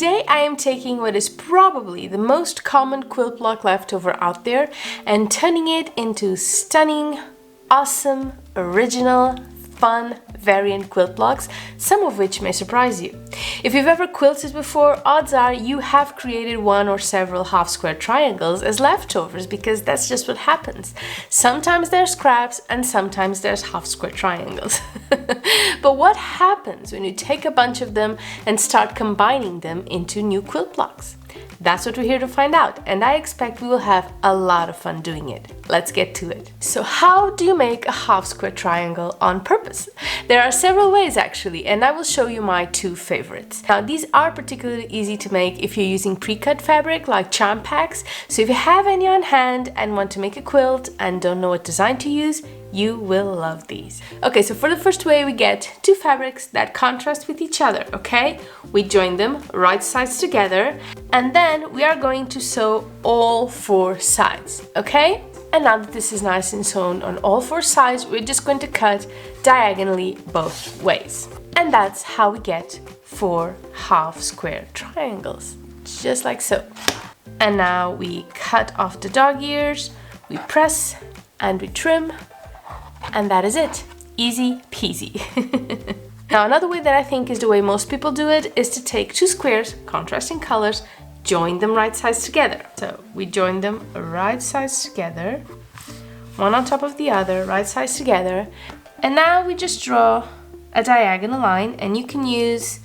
today I am taking what is probably the most common quilt block leftover out there and turning it into stunning, awesome, original, fun variant quilt blocks, some of which may surprise you. If you've ever quilted before, odds are you have created one or several half square triangles as leftovers, because that's just what happens. Sometimes there's scraps and sometimes there's half square triangles. But what happens when you take a bunch of them and start combining them into new quilt blocks? That's what we're here to find out, and I expect we will have a lot of fun doing it. Let's get to it. So how do you make a half square triangle on purpose? There are several ways actually, and I will show you my two favorites. Now these are particularly easy to make if you're using pre-cut fabric like charm packs, so if you have any on hand and want to make a quilt and don't know what design to use, you will love these. Okay, so for the first way, we get two fabrics that contrast with each other, okay? We join them right sides together, and then we are going to sew all four sides, okay? And now that this is nice and sewn on all four sides, we're just going to cut diagonally both ways. And that's how we get four half square triangles, just like so. And now we cut off the dog ears, we press and we trim, and that is it. Easy peasy. Now another way that I think is the way most people do it is to take two squares, contrasting colors, join them right sides together. So we join them right sides together, one on top of the other, right sides together. And now we just draw a diagonal line, and you can use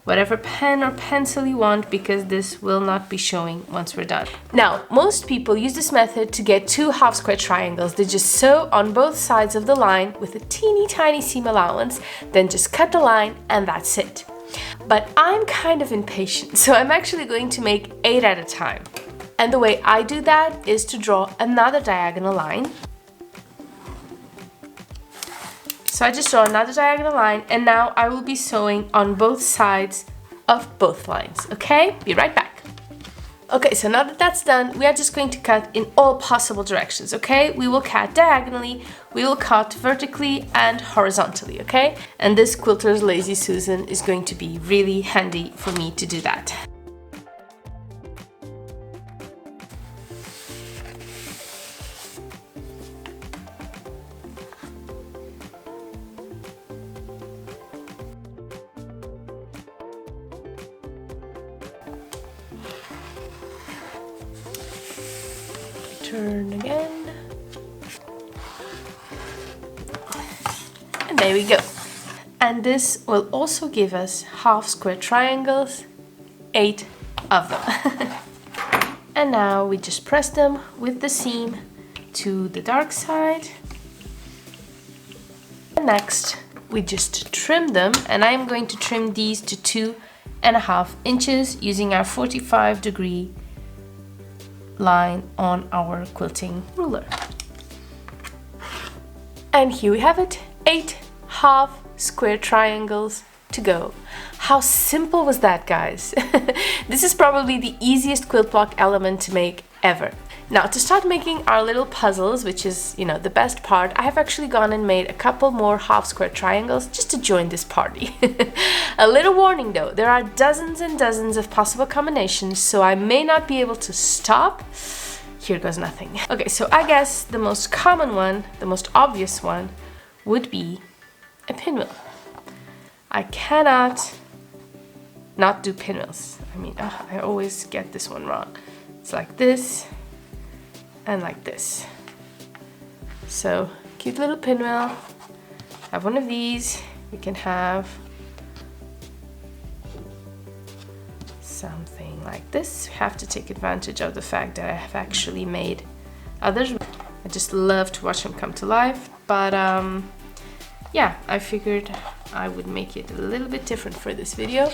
whatever pen or pencil you want because this will not be showing once we're done. Now, most people use this method to get two half square triangles. They just sew on both sides of the line with a teeny tiny seam allowance, then just cut the line and that's it. But I'm kind of impatient, so I'm actually going to make 8 at a time. And the way I do that is to draw another diagonal line. So I just draw another diagonal line, and now I will be sewing on both sides of both lines, okay? Be right back. Okay, so now that that's done, we are just going to cut in all possible directions, okay? We will cut diagonally, we will cut vertically and horizontally, okay? And this Quilter's Lazy Susan is going to be really handy for me to do that. Turn again, and there we go. And this will also give us half square triangles, 8 of them. And now we just press them with the seam to the dark side. And next we just trim them, and I'm going to trim these to 2.5 inches using our 45-degree line on our quilting ruler. And here we have it, 8 half square triangles to go. How simple was that, guys? This is probably the easiest quilt block element to make ever. Now to start making our little puzzles, which is, you know, the best part, I have actually gone and made a couple more half square triangles just to join this party. A little warning though, there are dozens and dozens of possible combinations, so I may not be able to stop. Here goes nothing. Okay, so I guess the most common one, the most obvious one, would be a pinwheel. I cannot not do pinwheels. I mean, I always get this one wrong. It's like this and like this. So cute little pinwheel. Have one of these. We can have something like this. We have to take advantage of the fact that I have actually made others. I just love to watch them come to life, but yeah, I figured I would make it a little bit different for this video.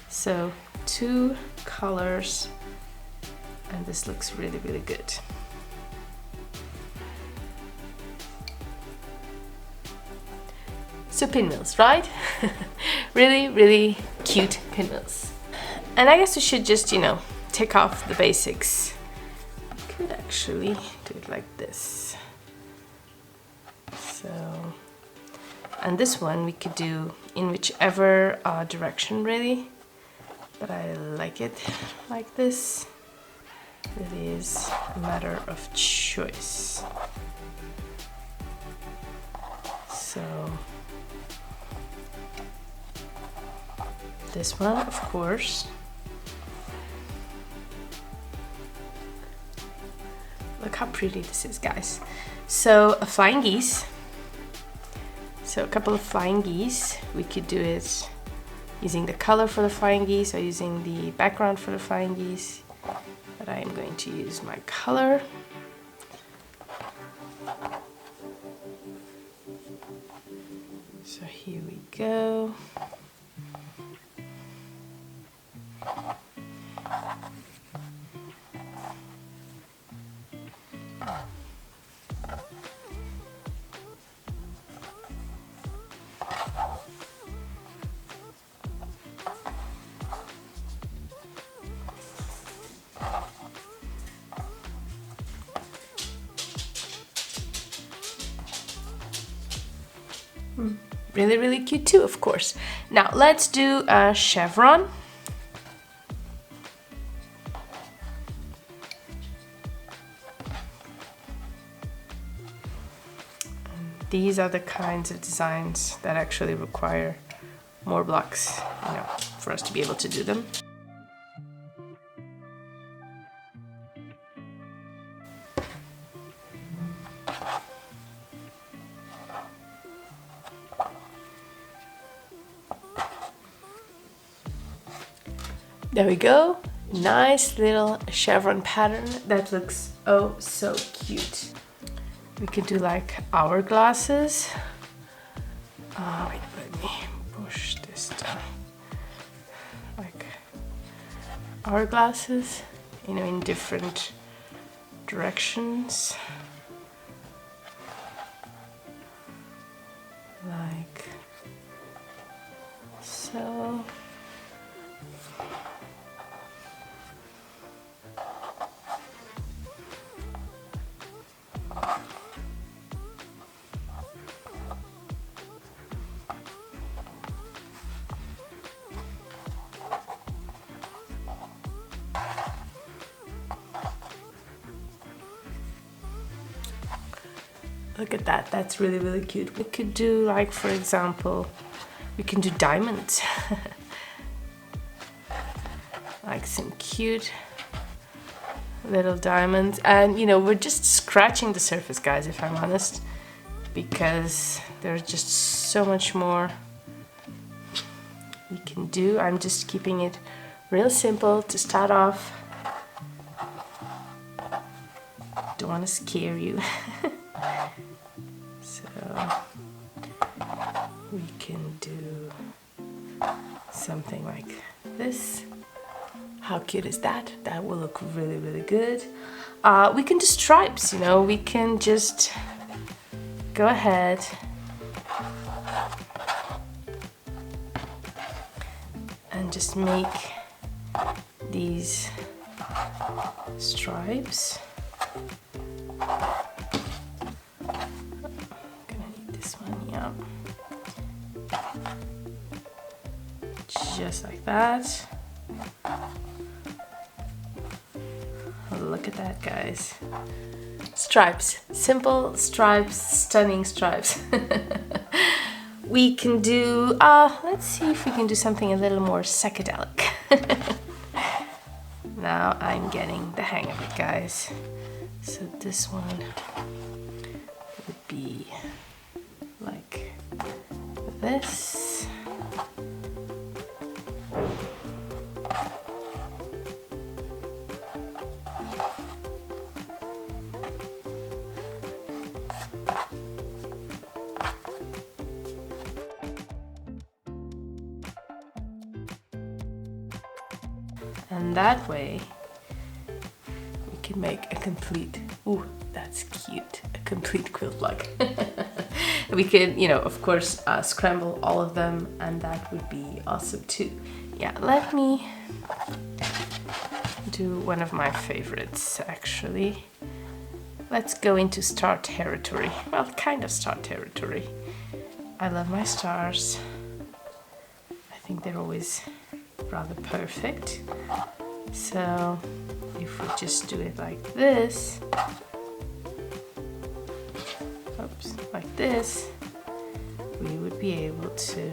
So 2 colors, and this looks really, really good. So pinwheels, right? Really, really cute pinwheels. And I guess we should just, you know, take off the basics. Could actually do it like this. So, and this one we could do in whichever direction really. but I like it like this. It is a matter of choice. So this one, of course. Look how pretty this is, guys. So a flying geese. So a couple of flying geese. We could do it using the color for the flying geese or using the background for the flying geese. But I am going to use my color. So here we go. Really, really cute too, of course. Now let's do a chevron. These are the kinds of designs that actually require more blocks, you know, for us to be able to do them. There we go. Nice little chevron pattern that looks oh so cute. We could do like hourglasses. Wait, let me push this down. Like hourglasses, you know, in different directions. Like so. Look at that, that's really, really cute. We could do like, for example, we can do diamonds. Like some cute little diamonds. And you know, we're just scratching the surface, guys, if I'm honest, because there's just so much more we can do. I'm just keeping it real simple to start off. Don't want to scare you. So we can do something like this. How cute is that? That will look really, really good. We can do stripes, you know, we can just go ahead and just make these stripes. Just like that. Look at that, guys. Stripes, simple stripes, stunning stripes. We can do, let's see if we can do something a little more psychedelic. Now I'm getting the hang of it, guys. So this one would be like this. And that way we can make a complete, ooh, that's cute, a complete quilt block. We can, you know, of course, scramble all of them, and that would be awesome too. Yeah, let me do one of my favorites, actually. Let's go into star territory. Well, kind of star territory. I love my stars. I think they're always rather perfect. So if we just do it like this, oops, like this, we would be able to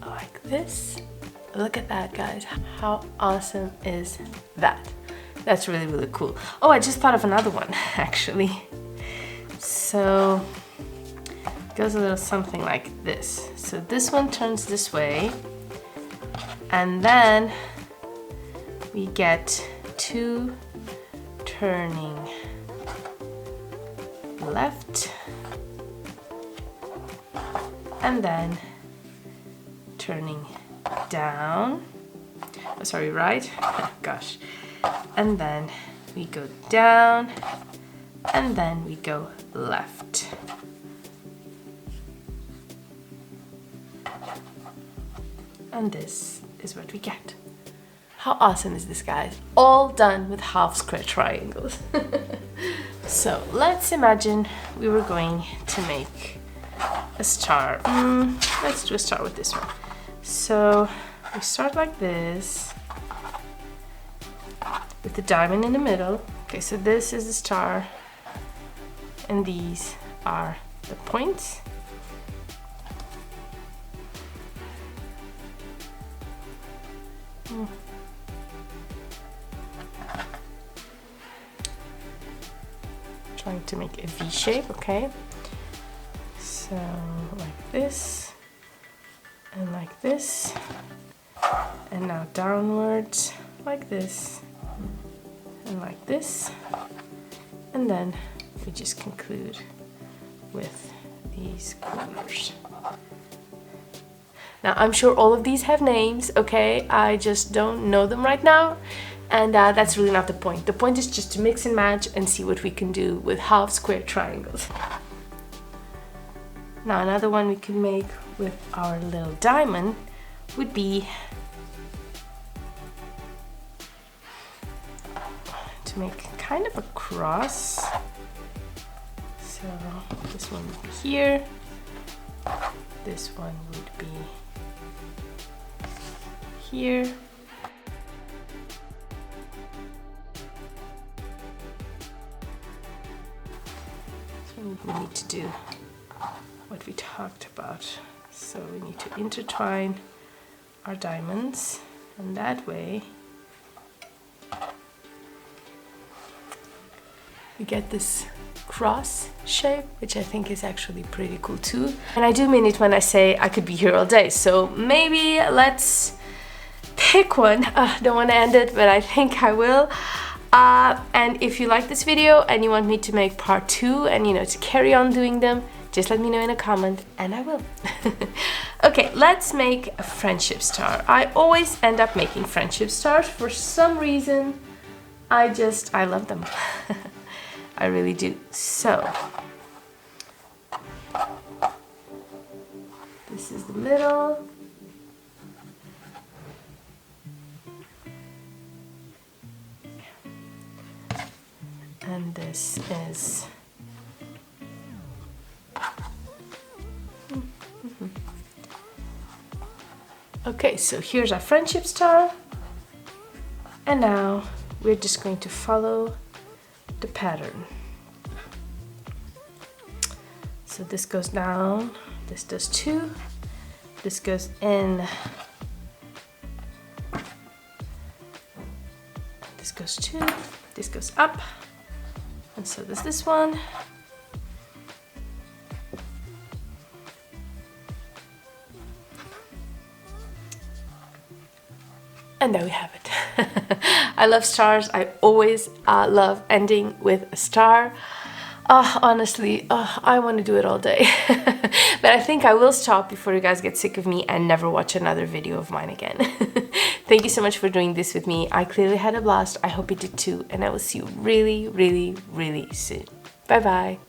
like this. Look at that, guys. How awesome is that? That's really, really cool. Oh, I just thought of another one, actually. So it goes a little something like this. So this one turns this way, and then we get two turning left, and then turning down, oh, sorry, right, gosh, and then we go down, and then we go left. And this is what we get. How awesome is this, guys? All done with half square triangles. So let's imagine we were going to make a star. Let's do a star with this one. So we start like this with the diamond in the middle. Okay, so this is the star and these are the points. Trying to make a V shape, okay? So like this and like this, and now downwards like this and like this, and then we just conclude with these corners. Now I'm sure all of these have names, okay? I just don't know them right now, and that's really not the point. The point is just to mix and match and see what we can do with half square triangles. Now another one we can make with our little diamond would be to make kind of a cross. So this one would be here, this one would be here, so we need to do what we talked about. So we need to intertwine our diamonds, and that way we get this cross shape, which I think is actually pretty cool too. And I do mean it when I say I could be here all day, so maybe let's pick one. Don't want to end it, but I think I will. And if you like this video and you want me to make part 2 and to carry on doing them, just let me know in a comment and I will. Okay, let's make a friendship star. I always end up making friendship stars for some reason. I love them. I really do. So this is the middle. And this is okay, so here's our friendship star, and now we're just going to follow the pattern. So this goes down, this does 2, this goes in, this goes 2, this goes up, and so does this one. And there we have it. I love stars. I always love ending with a star. Honestly, I want to do it all day. But I think I will stop before you guys get sick of me and never watch another video of mine again. Thank you so much for doing this with me. I clearly had a blast. I hope you did too, and I will see you really, really, really soon. Bye bye.